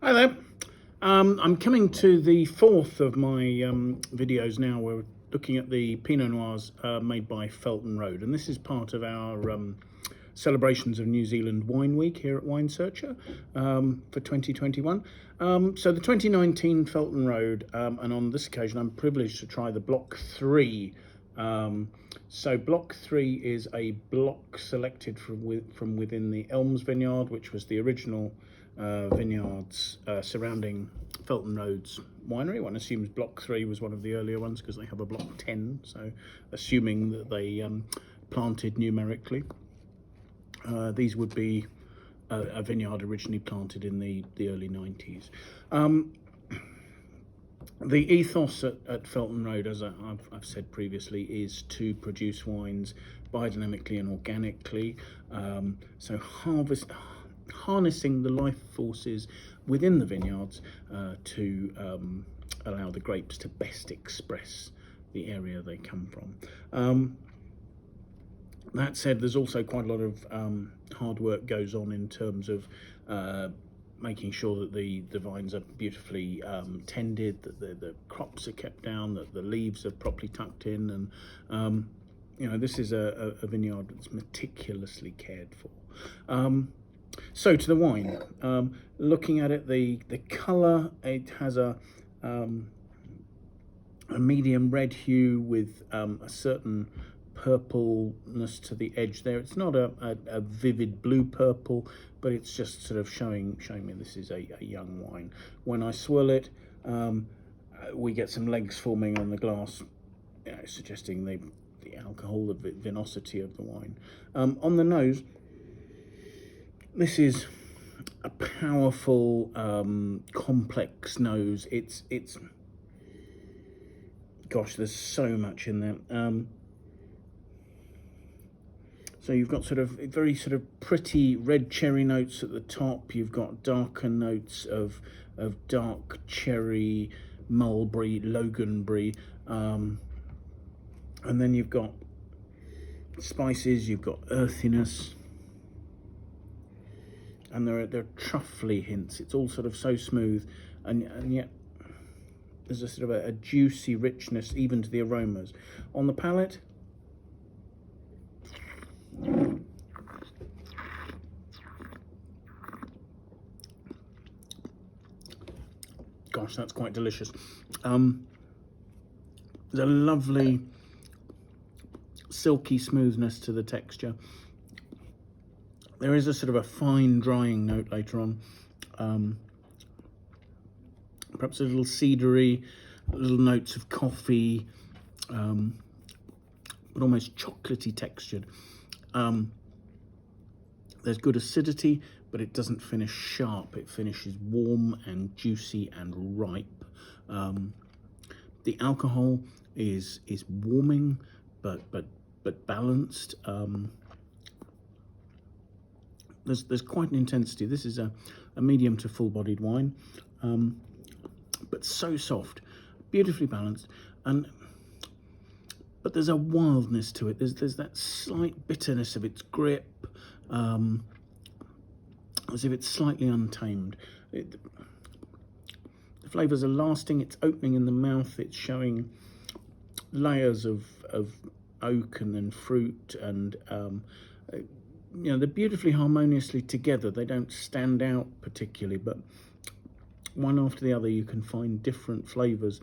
Hi there. I'm coming to the fourth of my videos now. We're looking at the Pinot Noirs made by Felton Road, and this is part of our celebrations of New Zealand Wine Week here at Wine Searcher for 2021. So the 2019 Felton Road, and on this occasion I'm privileged to try the Block 3. So Block 3 is a block selected from within the Elms Vineyard, which was the original vineyards surrounding Felton Road's winery. One assumes Block 3 was one of the earlier ones because they have a Block 10, so assuming that they planted numerically. These would be a vineyard originally planted in the early 90s. The ethos at Felton Road, as I've said previously, is to produce wines biodynamically and organically. So harnessing the life forces within the vineyards to allow the grapes to best express the area they come from. That said, there's also quite a lot of hard work goes on in terms of making sure that the vines are beautifully tended, that the crops are kept down, that the leaves are properly tucked in, and you know, this is a vineyard that's meticulously cared for. So to the wine, looking at it, the colour, it has a medium red hue with a certain purpleness to the edge there. It's not a vivid blue purple, but it's just sort of showing me this is a young wine. When I swirl it, we get some legs forming on the glass, you know, suggesting the alcohol, the vinosity of the wine. On the nose, this is a powerful, complex nose. It's gosh, there's so much in there. So you've got sort of very sort of pretty red cherry notes at the top. You've got darker notes of dark cherry, mulberry, loganberry, and then you've got spices. You've got earthiness, and there are truffly hints. It's all sort of so smooth, and yet there's a sort of a juicy richness even to the aromas on the palate. Gosh, that's quite delicious. There's a lovely silky smoothness to the texture. There is a sort of a fine drying note later on. Perhaps a little cedary, little notes of coffee, but almost chocolatey textured. There's good acidity, but it doesn't finish sharp. It finishes warm and juicy and ripe. The alcohol is warming, but balanced. There's quite an intensity. This is a medium to full-bodied wine, but so soft, beautifully balanced, but there's a wildness to it. There's that slight bitterness of its grip, as if it's slightly untamed. The flavours are lasting. It's opening in the mouth. It's showing layers of oak and then fruit, and you know, they're beautifully harmoniously together. They don't stand out particularly, but one after the other you can find different flavours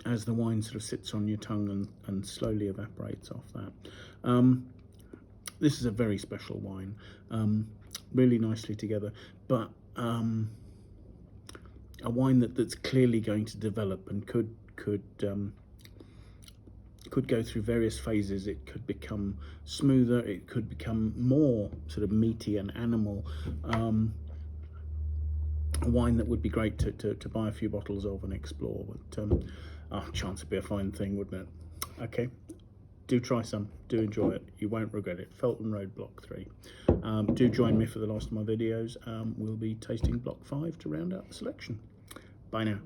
as the wine sort of sits on your tongue and slowly evaporates off that. This is a very special wine, really nicely together, but a wine that's clearly going to develop and could go through various phases. It could become smoother, it could become more sort of meaty and animal. A wine that would be great to buy a few bottles of and explore. But chance would be a fine thing, wouldn't it? Okay, do try some, do enjoy it, you won't regret it. Felton Road Block 3. Do join me for the last of my videos. We'll be tasting Block 5 to round out the selection. Bye now.